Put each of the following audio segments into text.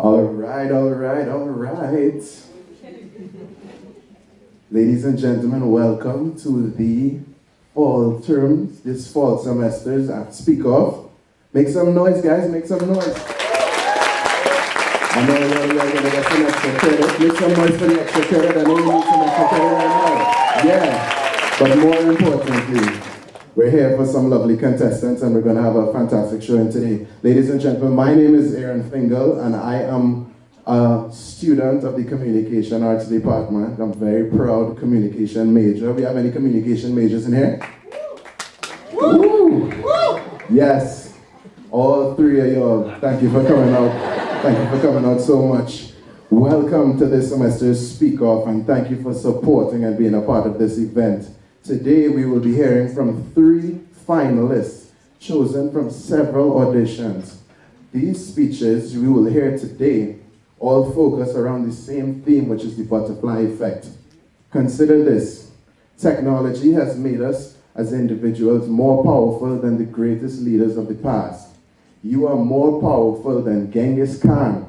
All right, all right, all right. Ladies and gentlemen, welcome to the fall terms, this fall semesters at Speak Off. Make some noise, guys, make some noise. I know you're going to get some extra credit. Make some noise for the extra credit. I know you need some extra credit right now. Yeah, but more importantly, we're here for some lovely contestants and we're going to have a fantastic showing today. Ladies and gentlemen, my name is Aaron Fingal and I am a student of the Communication Arts Department. I'm very proud communication major. We have any communication majors in here? Woo! Yes, all three of y'all. Thank you for coming out. Thank you for coming out so much. Welcome to this semester's Speak Off and thank you for supporting and being a part of this event. Today we will be hearing from 3 finalists chosen from several auditions. These speeches we will hear today all focus around the same theme, which is the butterfly effect. Consider this: technology has made us as individuals more powerful than the greatest leaders of the past. You are more powerful than Genghis Khan,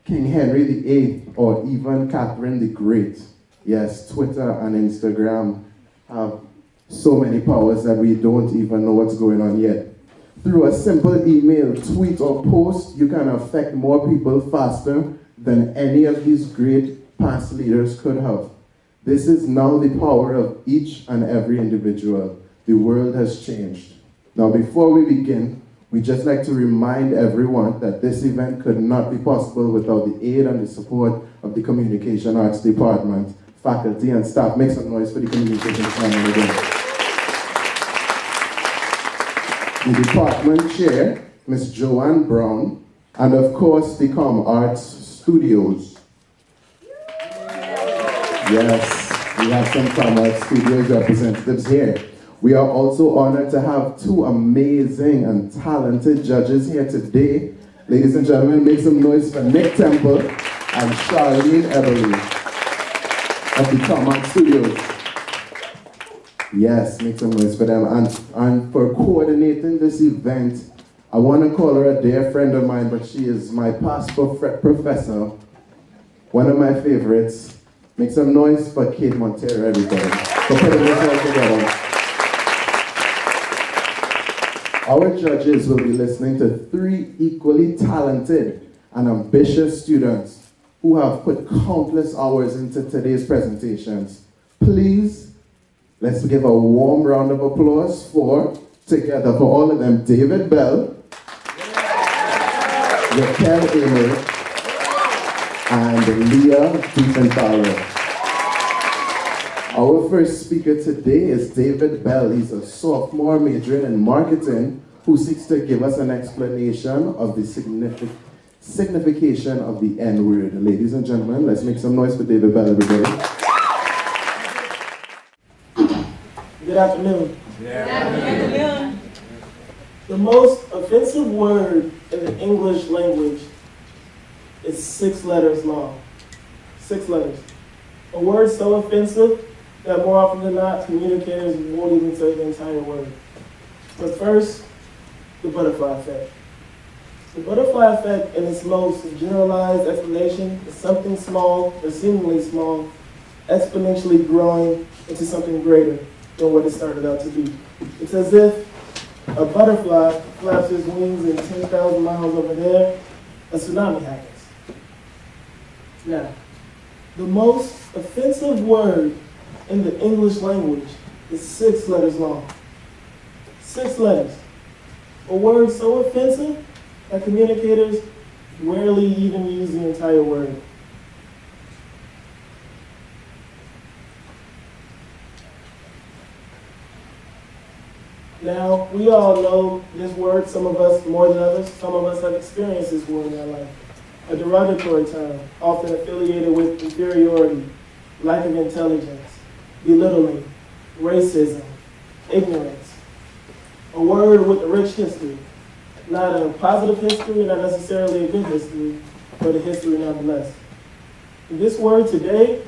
King Henry VIII, or even Catherine the Great. Yes, Twitter and Instagram have so many powers that we don't even know what's going on yet. Through a simple email, tweet, or post, you can affect more people faster than any of these great past leaders could have. This is now the power of each and every individual. The world has changed. Now, before we begin, we'd just like to remind everyone that this event could not be possible without the aid and the support of the Communication Arts Department, faculty, and staff. Make some noise for the Communication Department again. The department chair, Ms. Joanne Brown, and of course the Com Arts Studios. Yes, we have some Com Arts Studios representatives here. We are also honored to have 2 amazing and talented judges here today. Ladies and gentlemen, make some noise for Nick Temple and Charlene Everly of the Com Arts Studios. Yes, make some noise for them. And for coordinating this event, I want to call her a dear friend of mine, but she is my past professor, one of my favorites. Make some noise for Kate Montero, everybody, for putting this all together. Our judges will be listening to 3 equally talented and ambitious students who have put countless hours into today's presentations. Please, let's give a warm round of applause together for all of them, David Bell, Raquel Amer, and Leah Diefenthaler. Our first speaker today is David Bell. He's a sophomore majoring in marketing who seeks to give us an explanation of the signification of the N-word. Ladies and gentlemen, let's make some noise for David Bell, everybody. Good afternoon. Good afternoon. The most offensive word in the English language is 6 letters long. 6 letters. A word so offensive that more often than not, communicators won't even say the entire word. But first, the butterfly effect. The butterfly effect, in its most generalized explanation, is something small or seemingly small, exponentially growing into something greater than what it started out to be. It's as if a butterfly flaps its wings in 10,000 miles over there, a tsunami happens. Now, the most offensive word in the English language is 6 letters long. 6 letters. A word so offensive that communicators rarely even use the entire word. Now, we all know this word, some of us more than others. Some of us have experienced this word in our life. A derogatory term, often affiliated with inferiority, lack of intelligence, belittling, racism, ignorance. A word with a rich history. Not a positive history, not necessarily a good history, but a history nonetheless. And this word today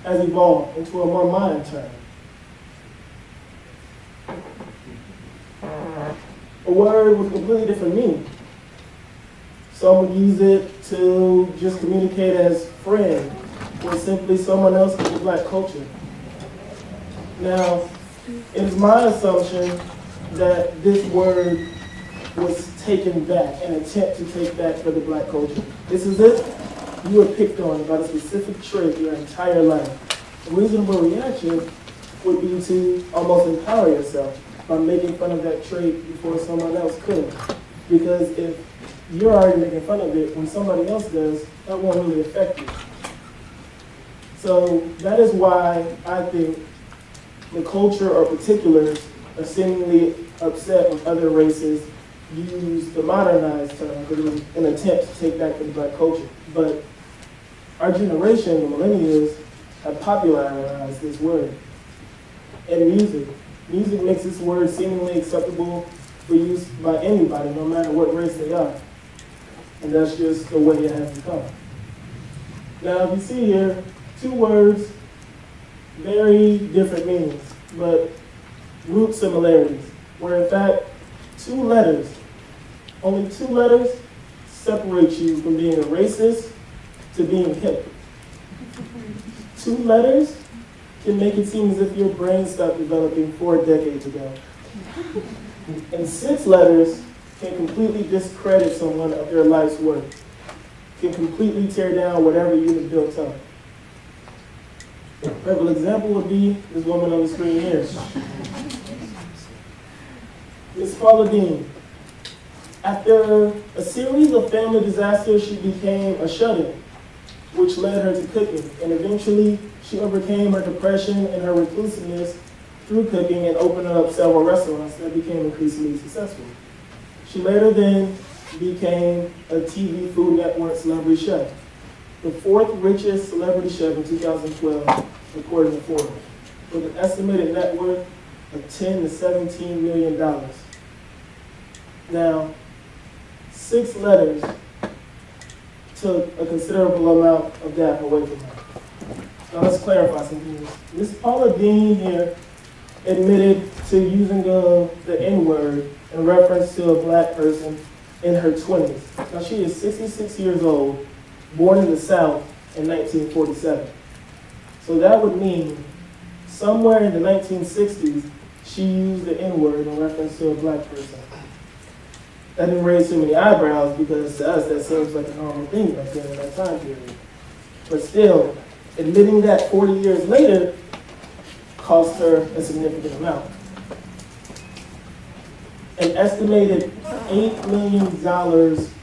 has evolved into a more modern term. A word with a completely different meaning. Some would use it to just communicate as friend, or simply someone else in the black culture. Now, it is my assumption that this word was taken back, an attempt to take back for the black culture. This is it. You were picked on about a specific trait your entire life. A reasonable reaction would be to almost empower yourself by making fun of that trait before someone else could. Because if you're already making fun of it, when somebody else does, that won't really affect you. So that is why I think the culture or particulars are seemingly upset when other races use the modernized term because it was an attempt to take back the black culture. But our generation, the millennials, have popularized this word. And music makes this word seemingly acceptable for use by anybody, no matter what race they are. And that's just the way it has become. Now, if you see here, two words, very different meanings, but root similarities, where in fact, two letters, only two letters separate you from being a racist to being hip. Two letters can make it seem as if your brain stopped developing 4 decades ago. And 6 letters can completely discredit someone of their life's work, can completely tear down whatever you have built up. A perfect example would be this woman on the screen here. Miss Paula Deen. After a series of family disasters, she became a shut-in, which led her to cooking. And eventually, she overcame her depression and her reclusiveness through cooking and opened up several restaurants that became increasingly successful. She later then became a TV Food Network celebrity chef, the 4th richest celebrity chef in 2012, according to Forbes, with an estimated net worth of $10 to $17 million. Now, 6 letters took a considerable amount of that away from her. Now let's clarify some things. Ms. Paula Deen here admitted to using the N-word in reference to a black person in her 20s. Now she is 66 years old, born in the South in 1947. So that would mean somewhere in the 1960s, she used the N-word in reference to a black person. That didn't raise too many eyebrows because to us that seems like a normal thing back then in that time period. But still, admitting that 40 years later cost her a significant amount. An estimated $8 million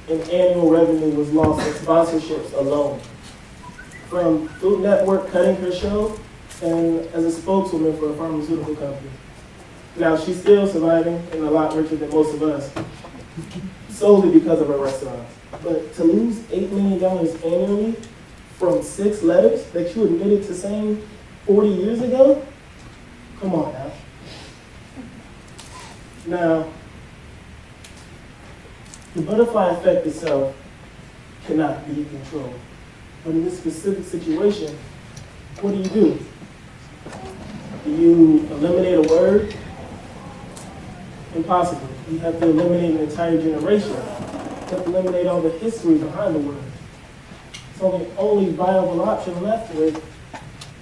in annual revenue was lost in sponsorships alone, from Food Network cutting her show and as a spokeswoman for a pharmaceutical company. Now, she's still surviving and a lot richer than most of us, solely because of her restaurants. But to lose $8 million annually from 6 letters that you admitted to saying 40 years ago? Come on now. Now, the butterfly effect itself cannot be controlled. But in this specific situation, what do? Do you eliminate a word? Impossible. You have to eliminate an entire generation. You have to eliminate all the history behind the word. So the only viable option left with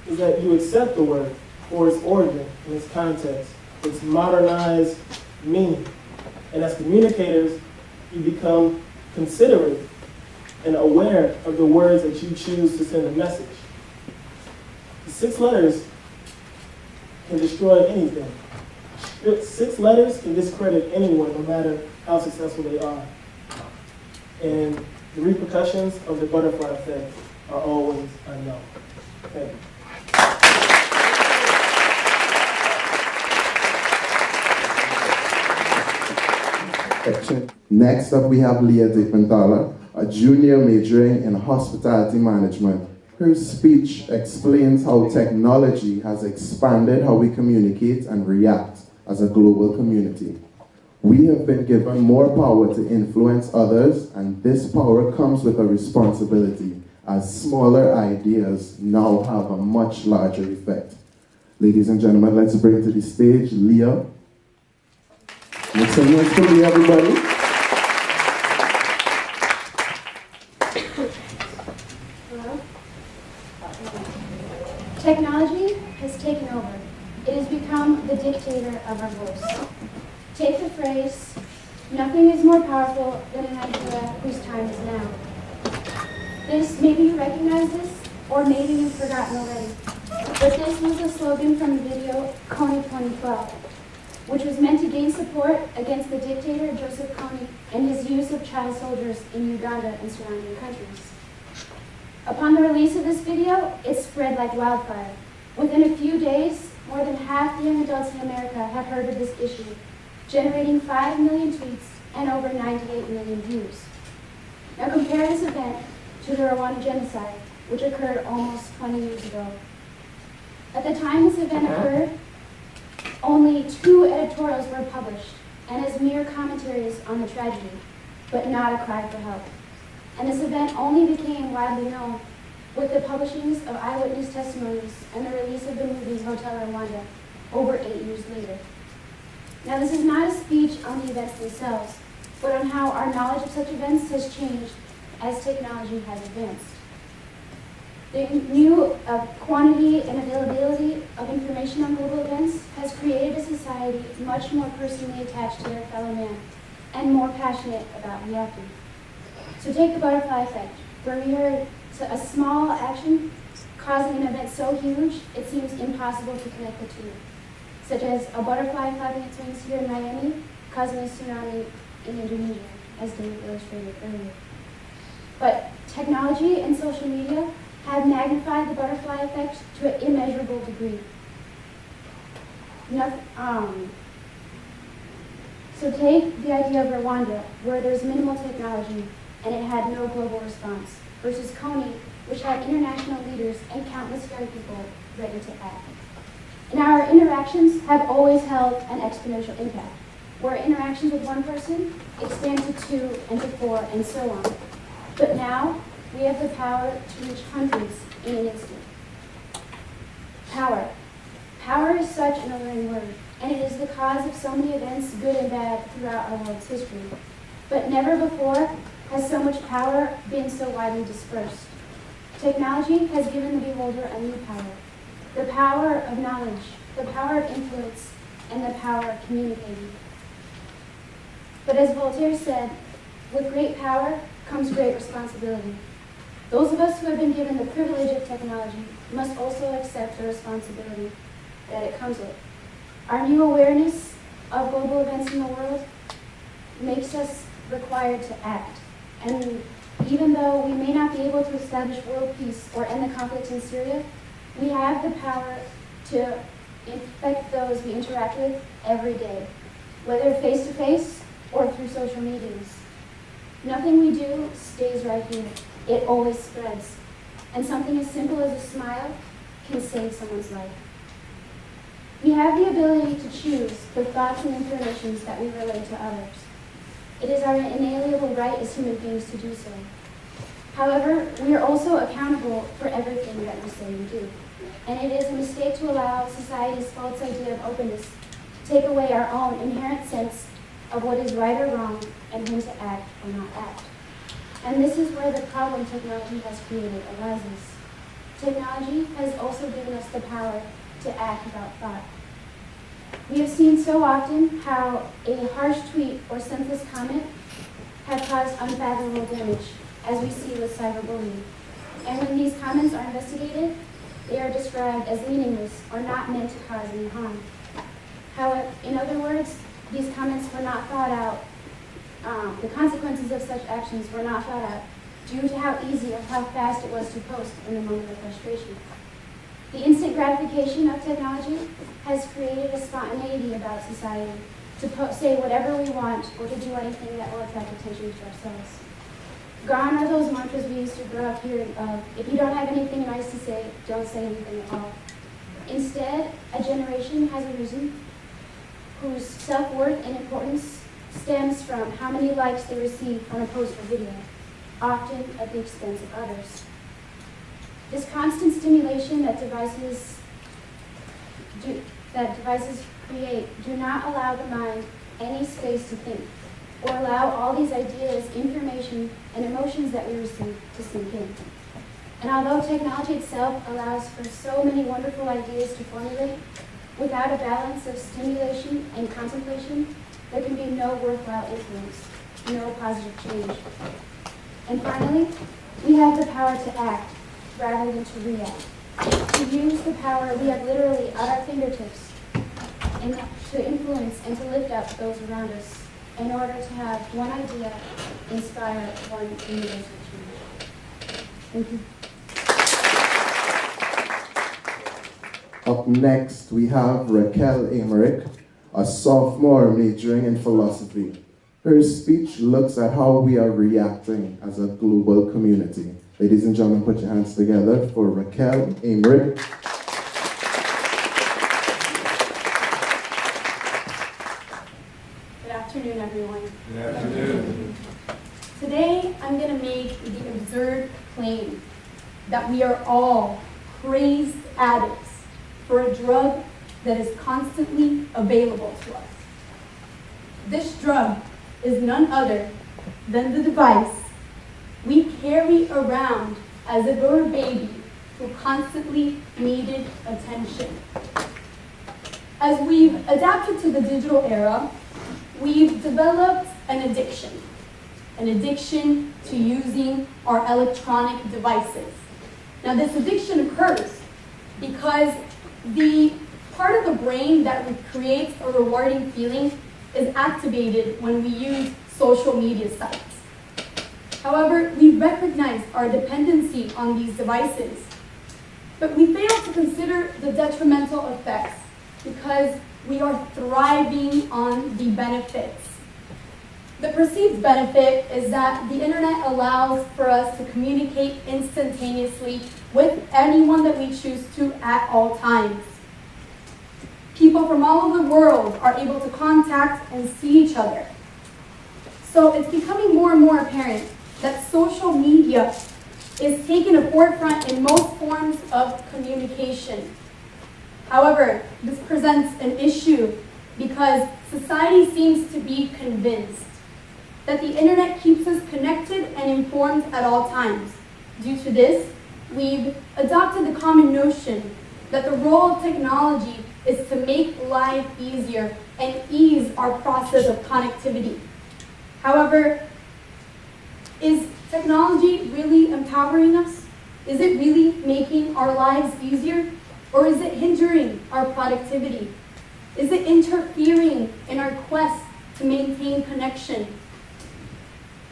is that you accept the word for its origin and its context, its modernized meaning. And as communicators, you become considerate and aware of the words that you choose to send a message. The 6 letters can destroy anything. 6 letters can discredit anyone, no matter how successful they are. And the repercussions of the butterfly effect are always unknown. Thank you. Next up, we have Leah DePantala, a junior majoring in hospitality management. Her speech explains how technology has expanded how we communicate and react as a global community. We have been given more power to influence others, and this power comes with a responsibility, as smaller ideas now have a much larger effect. Ladies and gentlemen, let's bring to the stage Leah. Make some noise for Leah, everybody. dictator of our voice. Take the phrase, "Nothing is more powerful than an idea whose time is now." Maybe you recognize this, or maybe you've forgotten already. But this was a slogan from the video Kony 2012, which was meant to gain support against the dictator Joseph Kony and his use of child soldiers in Uganda and surrounding countries. Upon the release of this video, it spread like wildfire. Within a few days, more than half the young adults in America had heard of this issue, generating 5 million tweets and over 98 million views. Now compare this event to the Rwanda genocide, which occurred almost 20 years ago. At the time this event occurred, only 2 editorials were published, and as mere commentaries on the tragedy, but not a cry for help. And this event only became widely known with the publishings of eyewitness testimonies and the release of the movie Hotel Rwanda over 8 years later. Now this is not a speech on the events themselves, but on how our knowledge of such events has changed as technology has advanced. The new quantity and availability of information on global events has created a society much more personally attached to their fellow man and more passionate about reacting. So take the butterfly effect, where we heard a small action causing an event so huge it seems impossible to connect the two, such as a butterfly flapping its wings here in Miami causing a tsunami in Indonesia, as David illustrated earlier. But technology and social media have magnified the butterfly effect to an immeasurable degree. So take the idea of Rwanda, where there's minimal technology and it had no global response, versus Kony, which had international leaders and countless young people ready to act. And our interactions have always held an exponential impact, where interactions with one person expand to 2 and to 4 and so on. But now, we have the power to reach hundreds in an instant. Power. Power is such an alluring word, and it is the cause of so many events, good and bad, throughout our world's history. But never before has so much power been so widely dispersed. Technology has given the beholder a new power. The power of knowledge, the power of influence, and the power of communicating. But as Voltaire said, with great power comes great responsibility. Those of us who have been given the privilege of technology must also accept the responsibility that it comes with. Our new awareness of global events in the world makes us required to act. And even though we may not be able to establish world peace or end the conflict in Syria, we have the power to infect those we interact with every day, whether face-to-face or through social medias. Nothing we do stays right here. It always spreads. And something as simple as a smile can save someone's life. We have the ability to choose the thoughts and information that we relay to others. It is our inalienable right as human beings to do so. However, we are also accountable for everything that we say and do. And it is a mistake to allow society's false idea of openness to take away our own inherent sense of what is right or wrong and when to act or not act. And this is where the problem technology has created arises. Technology has also given us the power to act without thought. We have seen so often how a harsh tweet or senseless comment have caused unfathomable damage, as we see with cyberbullying. And when these comments are investigated, they are described as meaningless or not meant to cause any harm. However, in other words, these comments were not thought out. The consequences of such actions were not thought out due to how easy or how fast it was to post in the moment of frustration. The instant gratification of technology has created a spontaneity about society to say whatever we want or to do anything that will attract attention to ourselves. Gone are those mantras we used to grow up hearing of, if you don't have anything nice to say, don't say anything at all. Instead, a generation has arisen whose self-worth and importance stems from how many likes they receive on a post or video, often at the expense of others. This constant stimulation that devices create do not allow the mind any space to think, or allow all these ideas, information, and emotions that we receive to sink in. And although technology itself allows for so many wonderful ideas to formulate, Without a balance of stimulation and contemplation, there can be no worthwhile influence, no positive change. And finally, we have the power to act rather than to react. To use the power we have literally at our fingertips and to influence and to lift up those around us in order to have one idea inspire one universal change. Thank you. Up next, we have Raquel Emmerich, a sophomore majoring in philosophy. Her speech looks at how we are reacting as a global community. Ladies and gentlemen, put your hands together for Raquel Emmerich. Good afternoon, everyone. Good afternoon. Today, I'm going to make the absurd claim that we are all crazed addicts for a drug that is constantly available to us. This drug is none other than the device we carry around as if it were a baby who constantly needed attention. As we've adapted to the digital era, we've developed an addiction to using our electronic devices. Now, this addiction occurs because the part of the brain that creates a rewarding feeling is activated when we use social media sites. However, we recognize our dependency on these devices, but we fail to consider the detrimental effects because we are thriving on the benefits. The perceived benefit is that the internet allows for us to communicate instantaneously with anyone that we choose to at all times. People from all over the world are able to contact and see each other. So it's becoming more and more apparent that social media is taking a forefront in most forms of communication. However, this presents an issue because society seems to be convinced that the internet keeps us connected and informed at all times. Due to this, we've adopted the common notion that the role of technology is to make life easier and ease our process of connectivity. However, is technology really empowering us? Is it really making our lives easier? Or is it hindering our productivity? Is it interfering in our quest to maintain connection?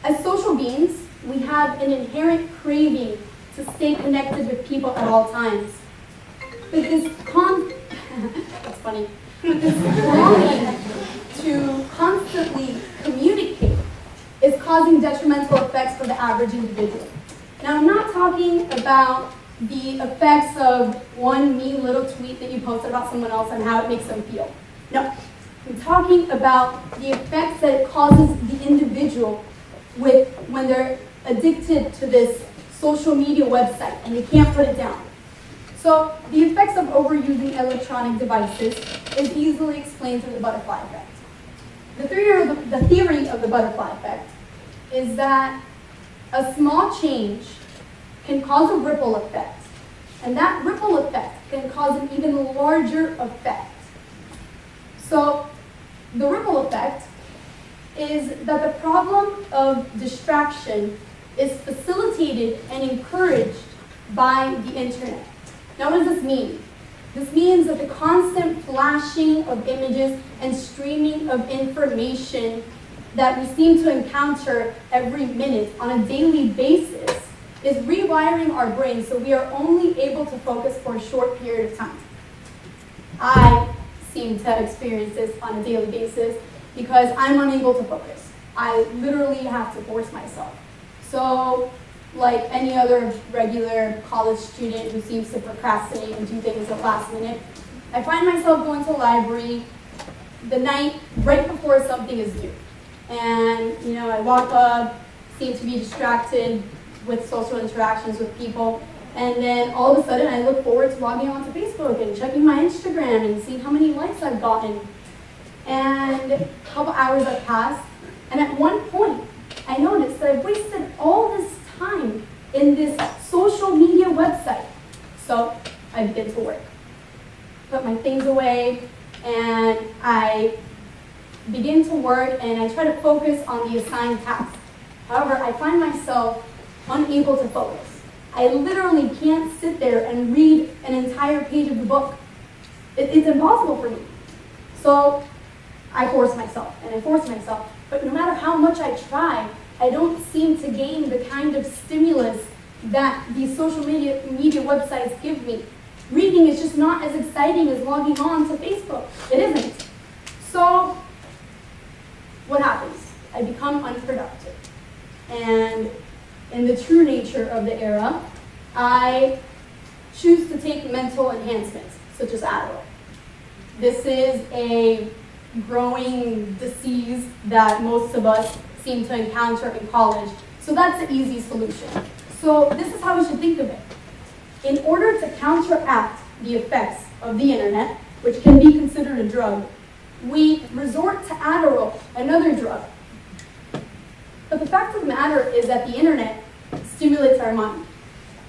As social beings, we have an inherent craving to stay connected with people at all times. But this that's funny. But this longing to constantly communicate is causing detrimental effects for the average individual. Now, I'm not talking about the effects of one mean little tweet that you posted about someone else and how it makes them feel. No, I'm talking about the effects that it causes the individual when they're addicted to this social media website and they can't put it down. So the effects of overusing electronic devices is easily explained through the butterfly effect. The theory of the butterfly effect is that a small change can cause a ripple effect, and that ripple effect can cause an even larger effect. So the ripple effect is that the problem of distraction is facilitated and encouraged by the internet. Now, what does this mean? This means that the constant flashing of images and streaming of information that we seem to encounter every minute on a daily basis is rewiring our brains so we are only able to focus for a short period of time. I seem to experience this on a daily basis because I'm unable to focus. I literally have to force myself. So, like any other regular college student who seems to procrastinate and do things at last minute, I find myself going to the library the night right before something is due. And, I walk up, seem to be distracted with social interactions with people, and then all of a sudden I look forward to logging onto Facebook and checking my Instagram and seeing how many likes I've gotten. And a couple hours have passed, and at one point I noticed that I've wasted all this time in this social media website. So I begin to work. put my things away, and I begin to work, and I try to focus on the assigned task. However, I find myself unable to focus. I literally can't sit there and read an entire page of the book. It's impossible for me. So I force myself, and I force myself. But no matter how much I try, I don't seem to gain the kind of stimulus that these social media websites give me. Reading is just not as exciting as logging on to Facebook. It isn't. So what happens? I become unproductive. And in the true nature of the era, I choose to take mental enhancements, such as Adderall. This is a growing disease that most of us seem to encounter in college. So that's the easy solution. So this is how we should think of it. In order to counteract the effects of the internet, which can be considered a drug, we resort to Adderall, another drug. But the fact of the matter is that the internet stimulates our mind.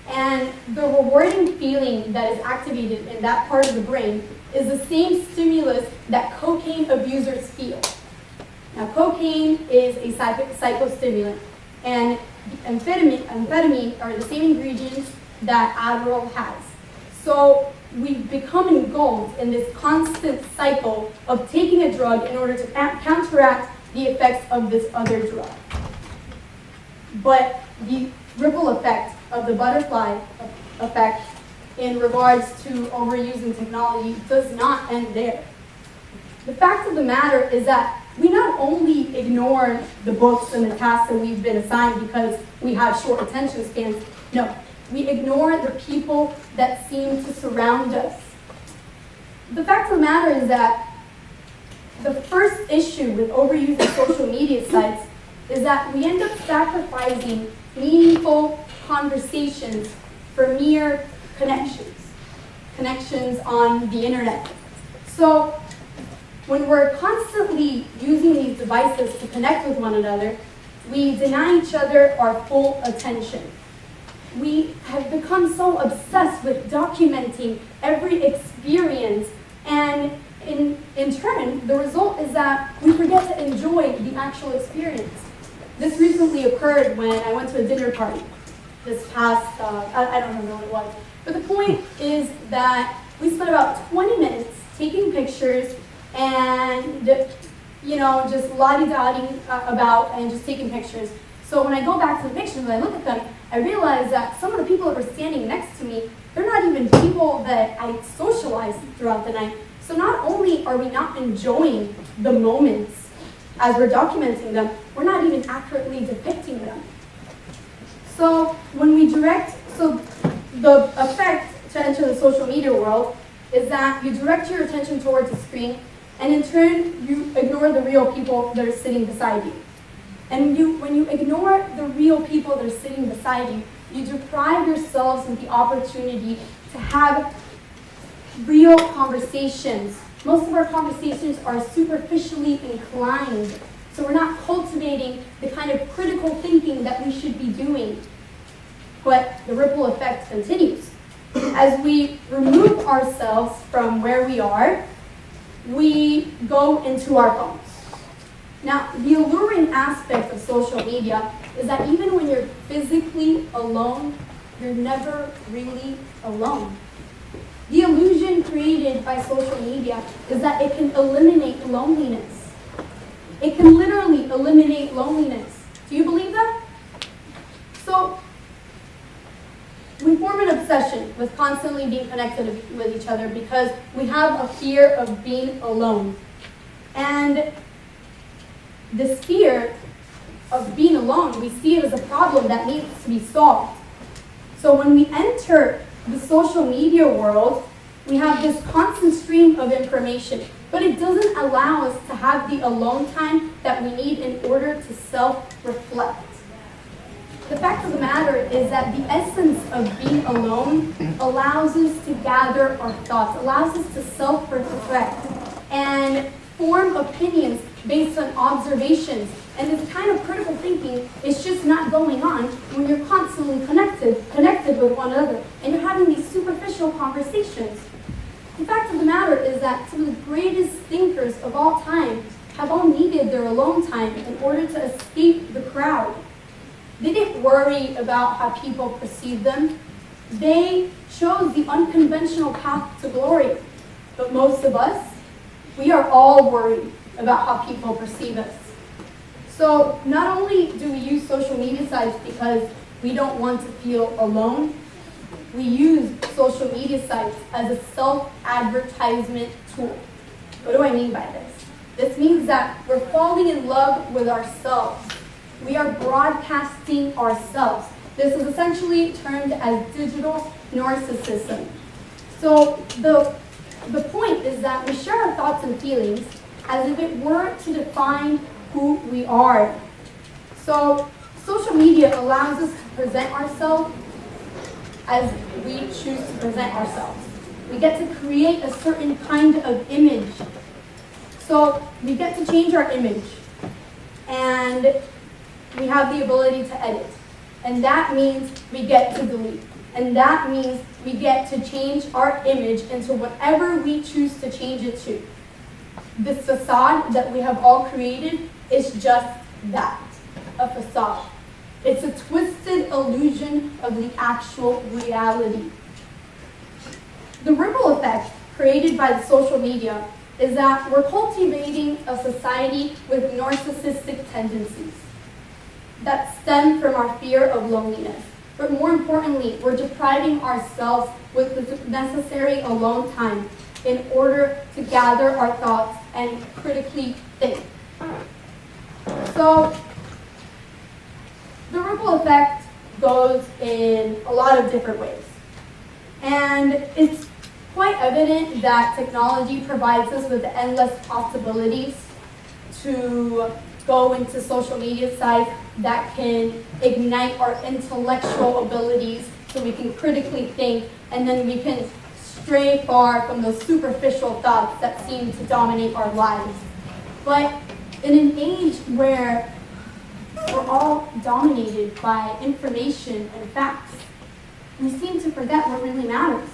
And the rewarding feeling that is activated in that part of the brain is the same stimulus that cocaine abusers feel. Now, cocaine is a psychostimulant, and amphetamine are the same ingredients that Adderall has. So we become engulfed in this constant cycle of taking a drug in order to counteract the effects of this other drug. But the ripple effect of the butterfly effect in regards to overusing technology does not end there. The fact of the matter is that we not only ignore the books and the tasks that we've been assigned because we have short attention spans. No, we ignore the people that seem to surround us. The fact of the matter is that the first issue with overusing social media sites is that we end up sacrificing meaningful conversations for mere connections on the internet. So when we're constantly using these devices to connect with one another, we deny each other our full attention. We have become so obsessed with documenting every experience, and in turn, the result is that we forget to enjoy the actual experience. This recently occurred when I went to a dinner party this past, I don't remember what it was. But the point is that we spent about 20 minutes taking pictures and, just lottie-dotting about and just taking pictures. So when I go back to the pictures and I look at them, I realize that some of the people that were standing next to me, they're not even people that I socialized throughout the night. So not only are we not enjoying the moments as we're documenting them, we're not even accurately depicting them. So when we the effect to enter the social media world is that you direct your attention towards the screen, and in turn, you ignore the real people that are sitting beside you. And when you ignore the real people that are sitting beside you, you deprive yourselves of the opportunity to have real conversations. Most of our conversations are superficially inclined, so we're not cultivating the kind of critical thinking that we should be doing. But the ripple effect continues. As we remove ourselves from where we are, we go into our phones. Now, the alluring aspect of social media is that even when you're physically alone, you're never really alone. The illusion created by social media is that it can eliminate loneliness. It can literally eliminate loneliness. Do you believe that? So, we form an obsession with constantly being connected with each other because we have a fear of being alone. And this fear of being alone, we see it as a problem that needs to be solved. So when we enter the social media world, we have this constant stream of information, but it doesn't allow us to have the alone time that we need in order to self-reflect. The fact of the matter is that the essence of being alone allows us to gather our thoughts, allows us to self-reflect and form opinions based on observations. And this kind of critical thinking is just not going on when you're constantly connected with one another, and you're having these superficial conversations. The fact of the matter is that some of the greatest thinkers of all time have all needed their alone time in order to escape the crowd. They didn't worry about how people perceive them. They chose the unconventional path to glory. But most of us, we are all worried about how people perceive us. So not only do we use social media sites because we don't want to feel alone, we use social media sites as a self-advertisement tool. What do I mean by this? This means that we're falling in love with ourselves. We are broadcasting ourselves. This is essentially termed as digital narcissism. So the point is that we share our thoughts and feelings as if it were to define who we are. So social media allows us to present ourselves as we choose to present ourselves. We get to create a certain kind of image. So we get to change our image, and we have the ability to edit. And that means we get to delete. And that means we get to change our image into whatever we choose to change it to. This facade that we have all created is just that, a facade. It's a twisted illusion of the actual reality. The ripple effect created by the social media is that we're cultivating a society with narcissistic tendencies that stem from our fear of loneliness. But more importantly, we're depriving ourselves with the necessary alone time in order to gather our thoughts and critically think. So, the ripple effect goes in a lot of different ways. And it's quite evident that technology provides us with endless possibilities to go into social media sites that can ignite our intellectual abilities so we can critically think, and then we can stray far from those superficial thoughts that seem to dominate our lives. But in an age where we're all dominated by information and facts, we seem to forget what really matters.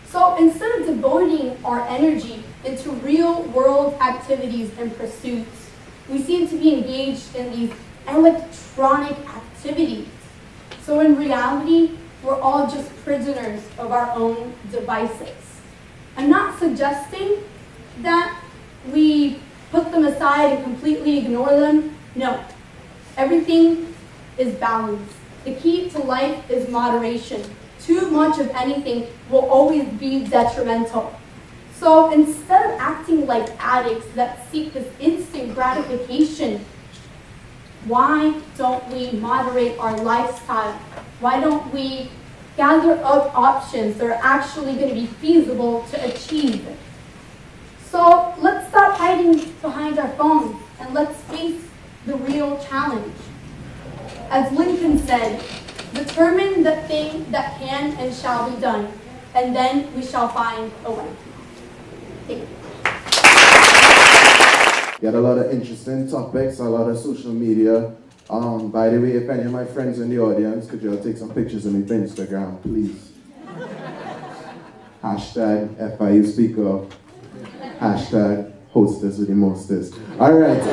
So instead of devoting our energy into real-world activities and pursuits, we seem to be engaged in these electronic activities. So in reality, we're all just prisoners of our own devices. I'm not suggesting that we put them aside and completely ignore them. No. Everything is balance. The key to life is moderation. Too much of anything will always be detrimental. So instead of acting like addicts that seek this instant gratification, why don't we moderate our lifestyle? Why don't we gather up options that are actually going to be feasible to achieve? So let's stop hiding behind our phones and let's face the real challenge. As Lincoln said, determine the thing that can and shall be done, and then we shall find a way. Thank you. Got a lot of interesting topics, a lot of social media. By the way, if any of my friends in the audience, could you all take some pictures of me for Instagram, please? Hashtag FIU Speaker. Hashtag hostess with the mostest. All right,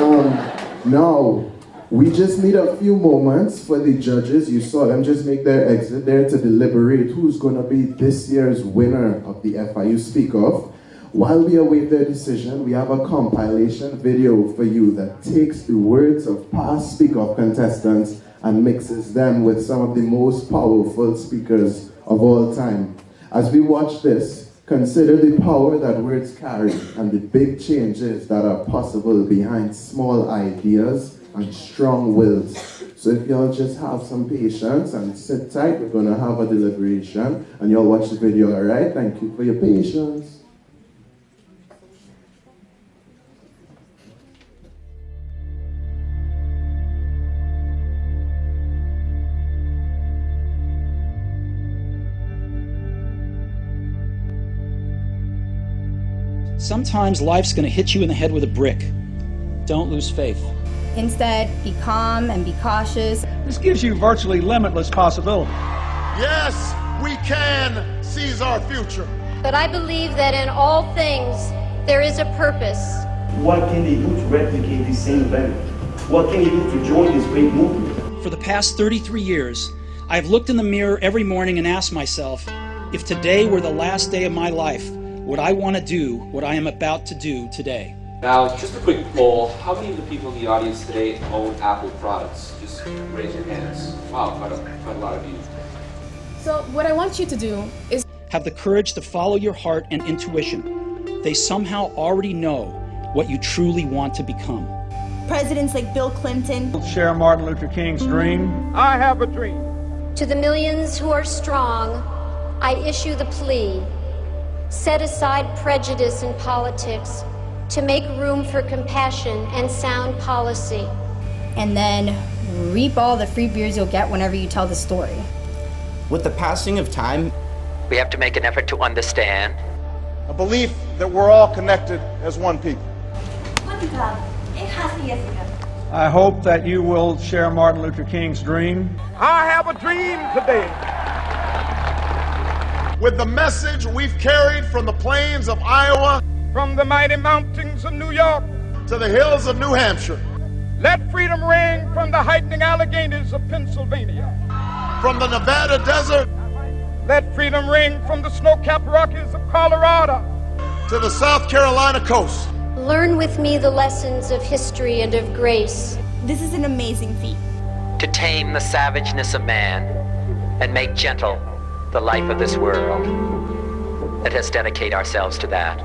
now, we just need a few moments for the judges. You saw them just make their exit there to deliberate who's going to be this year's winner of the FIU Speak Off. While we await their decision, we have a compilation video for you that takes the words of past Speak Off contestants and mixes them with some of the most powerful speakers of all time. As we watch this, consider the power that words carry and the big changes that are possible behind small ideas and strong wills. So if y'all just have some patience and sit tight, we're gonna have a deliberation and y'all watch the video, all right? Thank you for your patience. Sometimes life's going to hit you in the head with a brick. Don't lose faith. Instead, be calm and be cautious. This gives you virtually limitless possibility. Yes, we can seize our future. but I believe that in all things there is a purpose. What can they do to replicate this same event? What can they do to join this great movement? For the past 33 years, I've looked in the mirror every morning and asked myself, if today were the last day of my life, would I want to do what I am about to do today? Now, just a quick poll. How many of the people in the audience today own Apple products? Just raise your hands. Wow, quite a lot of you. So what I want you to do is have the courage to follow your heart and intuition. They somehow already know what you truly want to become. Presidents like Bill Clinton. Share Martin Luther King's dream. I have a dream. To the millions who are strong, I issue the plea. Set aside prejudice in politics to make room for compassion and sound policy. And then reap all the free beers you'll get whenever you tell the story. With the passing of time, we have to make an effort to understand. A belief that we're all connected as one people. I hope that you will share Martin Luther King's dream. I have a dream today. With the message we've carried from the plains of Iowa, from the mighty mountains of New York, to the hills of New Hampshire. Let freedom ring from the heightening Alleghenies of Pennsylvania. From the Nevada desert, let freedom ring from the snow-capped Rockies of Colorado to the South Carolina coast. Learn with me the lessons of history and of grace. This is an amazing feat. To tame the savageness of man and make gentle the life of this world. Let us dedicate ourselves to that.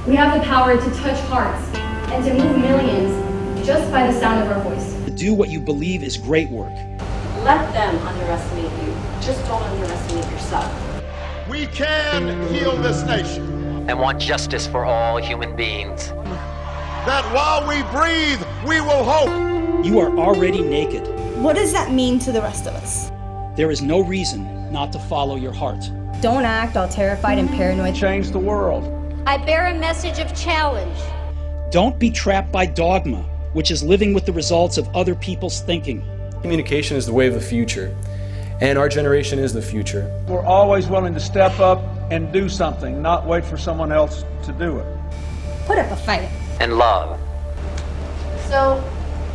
We have the power to touch hearts and to move millions just by the sound of our voice. To do what you believe is great work. Let them underestimate you. Just don't underestimate yourself. We can heal this nation. And want justice for all human beings. That while we breathe, we will hope. You are already naked. What does that mean to the rest of us? There is no reason not to follow your heart. Don't act all terrified and paranoid. Change the world. I bear a message of challenge. Don't be trapped by dogma, which is living with the results of other people's thinking. Communication is the way of the future, and our generation is the future. We're always willing to step up and do something, not wait for someone else to do it. Put up a fight. And love. So,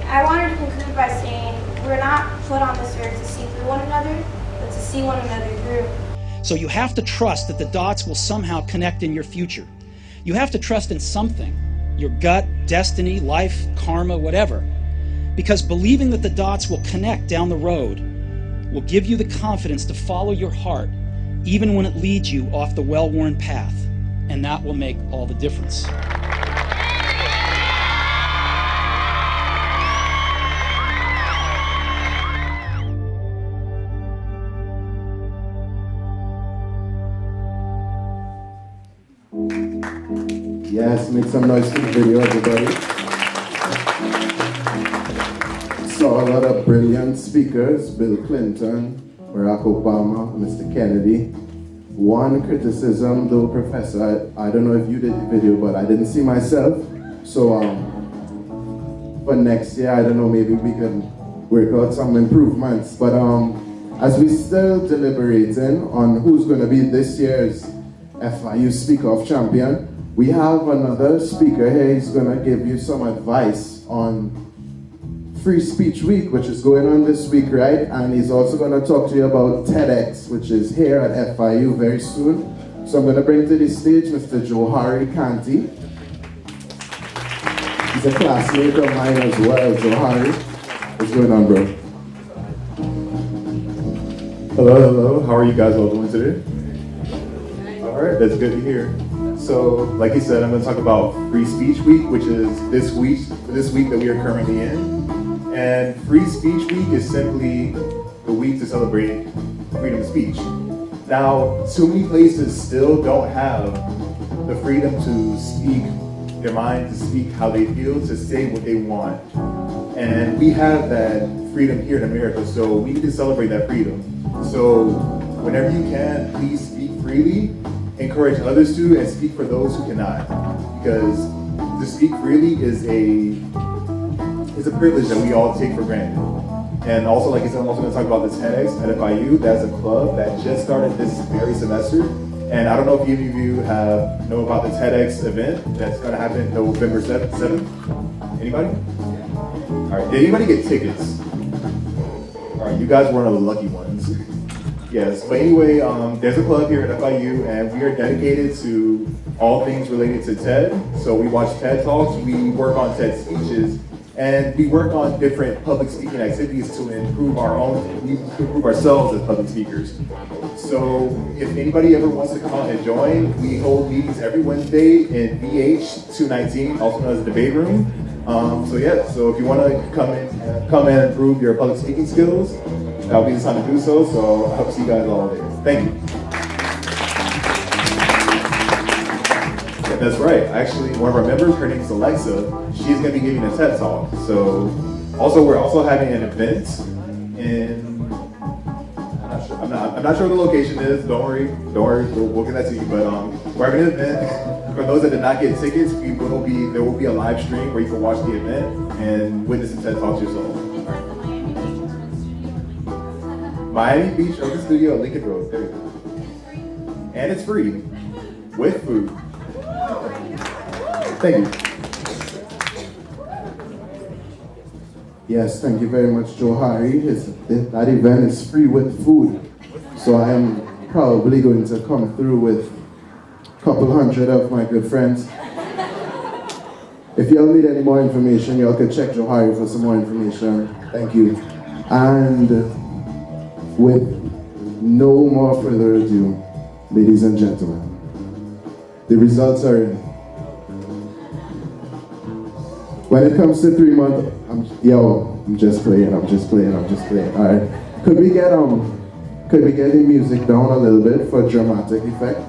I wanted to conclude by saying we're not put on this earth to see through one another, but to see one another through. So you have to trust that the dots will somehow connect in your future. You have to trust in something, your gut, destiny, life, karma, whatever. Because believing that the dots will connect down the road will give you the confidence to follow your heart, even when it leads you off the well-worn path. And that will make all the difference. Yes, make some noise for the video, everybody. Saw a lot of brilliant speakers, Bill Clinton, Barack Obama, Mr. Kennedy. One criticism, though, Professor, I don't know if you did the video, but I didn't see myself. So for next year, I don't know, maybe we can work out some improvements. But as we still deliberating on who's going to be this year's FIU Speaker of Champion, we have another speaker here. He's going to give you some advice on Free Speech Week, which is going on this week, right? And he's also going to talk to you about TEDx, which is here at FIU very soon. So I'm going to bring to the stage Mr. Johari Kanti. He's a classmate of mine as well, Johari. What's going on, bro? Hello. How are you guys all doing today? All right, that's good to hear. So, like he said, I'm going to talk about Free Speech Week, which is this week that we are currently in. And Free Speech Week is simply the week to celebrate freedom of speech. Now, too many places still don't have the freedom to speak their mind, to speak how they feel, to say what they want. And we have that freedom here in America, so we need to celebrate that freedom. So, whenever you can, please speak freely. Encourage others to, and speak for those who cannot. Because to speak freely is a privilege that we all take for granted. And also, like I said, I'm also going to talk about the TEDx at FIU. That's a club that just started this very semester. And I don't know if any of you know about the TEDx event that's going to happen November 7th. Anybody? All right, did anybody get tickets? All right, you guys were one of the lucky ones. Yes, but anyway, there's a club here at FIU, and we are dedicated to all things related to TED. So we watch TED Talks, we work on TED speeches, and we work on different public speaking activities to improve ourselves as public speakers. So if anybody ever wants to come out and join, we hold meetings every Wednesday in BH 219, also known as the Debate Room. So if you want to come and improve your public speaking skills, that'll be the time to do so. So I hope to see you guys all there. Thank you. Yeah, that's right. Actually, one of our members, her name is Alexa. She's going to be giving a TED Talk. So we're also having an event in. I'm not sure what the location is. Don't worry. We'll get that to you. But we're having an event. For those that did not get tickets, there will be a live stream where you can watch the event and witness and TED Talks yourself. Miami Beach Yoga Studio at Lincoln Road. There you go. And it's free with food. Thank you. Yes, thank you very much, Joe Harry. That event is free with food. So I am probably going to come through with a couple hundred of my good friends. If y'all need any more information, y'all can check Joe Harry for some more information. Thank you. And with no more further ado, ladies and gentlemen, the results are in. When it comes to 3 months, I'm just playing. All right, could we get the music down a little bit for dramatic effect?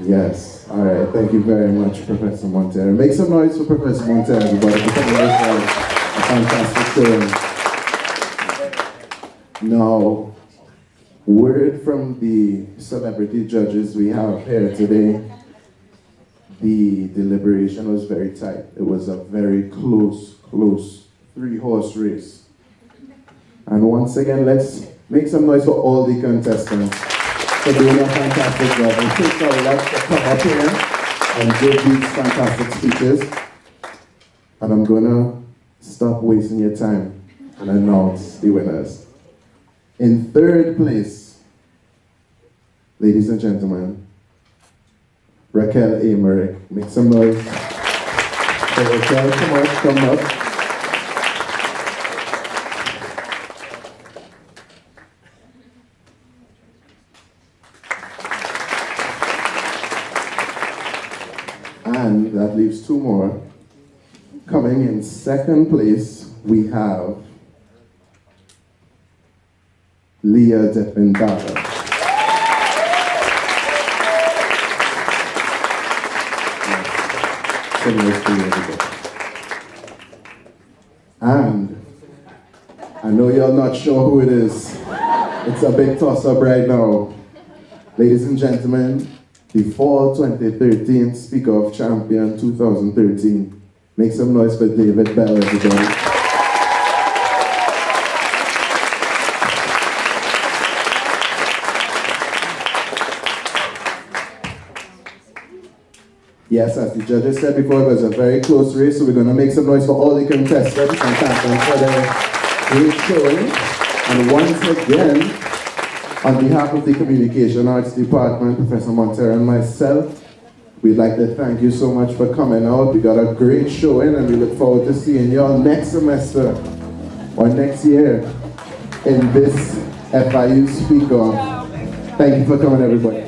Yes. All right. Thank you very much, Professor Montero. Make some noise for Professor Montero, everybody. A fantastic story. Now, word from the celebrity judges we have here today. The deliberation was very tight. It was a very close 3-horse race. And once again, let's make some noise for all the contestants for doing a fantastic job. It takes a lot to come up here and give these fantastic speeches. And I'm gonna stop wasting your time and announce the winners. In 3rd place, ladies and gentlemen, Raquel Americk. Make some noise. So Raquel, come up. And that leaves 2 more. Coming in 2nd place, we have Leah Dependata. And I know you're not sure who it is. It's a big toss-up right now. Ladies and gentlemen, the Fall 2013 Speaker of Champion 2013. Make some noise for David Bell, everybody. Yes, as the judges said before, it was a very close race, so we're going to make some noise for all the contestants and thank them for their great showing. And once again, on behalf of the Communication Arts Department, Professor Montero and myself, we'd like to thank you so much for coming out. We got a great showing and we look forward to seeing you all next semester or next year in this FIU Speak Off. Thank you for coming, everybody.